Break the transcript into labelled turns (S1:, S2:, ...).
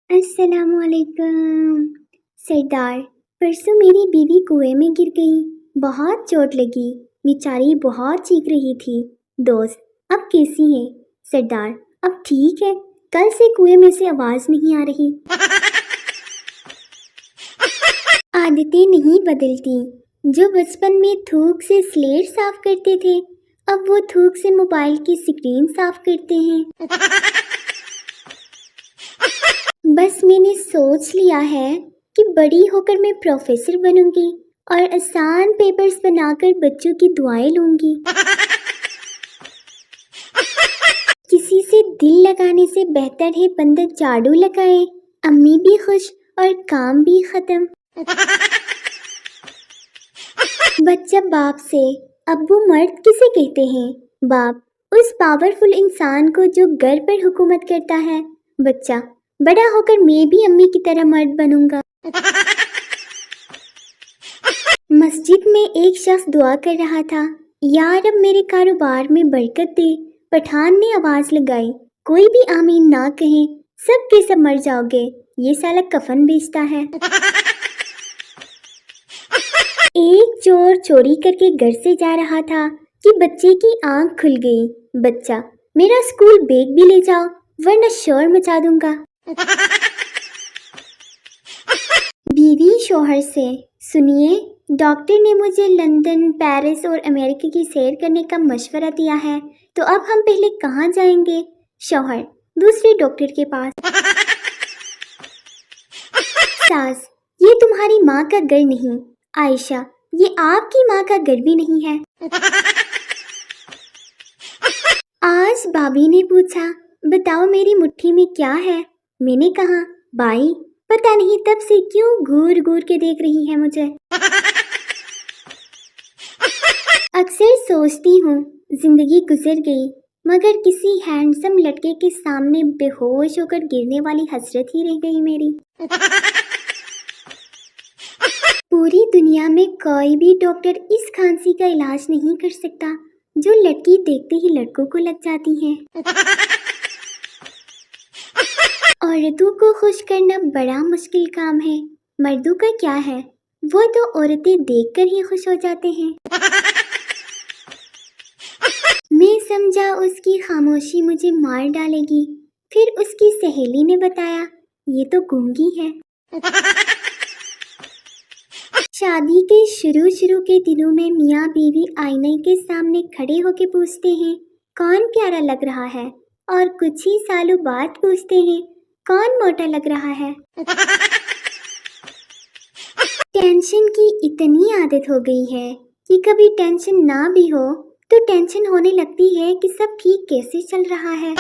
S1: अस्सलाम वालेकुम। सरदार, परसों मेरी बीवी कुएं में गिर गई। बहुत चोट लगी। बेचारी बहुत चीख रही थी। दोस्त, अब कैसी है? सरदार, अब ठीक है। कल से कुएं में से आवाज नहीं आ रही। आदतें नहीं बदलती। जो बचपन में थूक से स्लेट साफ करते थे, अब वो थूक से मोबाइल की स्क्रीन साफ करते हैं। बस मैंने सोच लिया है कि बड़ी होकर मैं प्रोफेसर बनूंगी और आसान पेपर्स बनाकर बच्चों की दुआएं लूंगी। किसी से दिल लगाने से बेहतर है बंदा झाड़ू लगाए। अम्मी भी खुश और काम भी खत्म। बच्चा बाप से, अब्बू मर्द किसे कहते हैं? बाप, उस पावरफुल इंसान को जो घर पर हुकूमत करता है। बच्चा, बड़ा होकर मैं भी अम्मी की तरह मर्द बनूंगा। मस्जिद में एक शख्स दुआ कर रहा था, यार अब मेरे कारोबार में बरकत दे। पठान ने आवाज लगाई, कोई भी आमीन ना कहे, सब के सब मर जाओगे। ये साला कफन बेचता है। एक चोर चोरी करके घर से जा रहा था कि बच्चे की आंख खुल गई। बच्चा, मेरा स्कूल बैग भी ले जाओ वरना शोर मचा दूंगा। बीवी शोहर से, सुनिए, डॉक्टर ने मुझे लंदन, पेरिस और अमेरिका की सैर करने का मशवरा दिया है, तो अब हम पहले कहाँ जाएंगे? शोहर, दूसरे डॉक्टर के पास। सास, ये तुम्हारी माँ का घर नहीं। आयशा, ये आपकी माँ का घर भी नहीं है। आज भाभी ने पूछा, बताओ मेरी मुट्ठी में क्या है? मैंने कहा, बाई, पता नहीं तब से क्यों घूर घूर के देख रही है मुझे। अक्सर सोचती हूँ जिंदगी गुजर गई, मगर किसी हैंडसम लड़के के सामने बेहोश होकर गिरने वाली हसरत ही रह गई मेरी। पूरी दुनिया में कोई भी डॉक्टर इस खांसी का इलाज नहीं कर सकता जो लड़की देखते ही लड़कों को लग जाती है। औरतों को खुश करना बड़ा मुश्किल काम है। मर्दों का क्या है, वो तो औरतें देखकर ही खुश हो जाते हैं। मैं समझा उसकी खामोशी मुझे मार डालेगी। फिर उसकी सहेली ने बताया, ये तो गूंगी है। शादी के शुरू के दिनों में मियाँ बीवी आईने के सामने खड़े होकर पूछते हैं, कौन प्यारा लग रहा है, और कुछ ही सालों बाद पूछते हैं, कौन मोटा लग रहा है। टेंशन की इतनी आदत हो गई है कि कभी टेंशन ना भी हो तो टेंशन होने लगती है कि सब ठीक कैसे चल रहा है।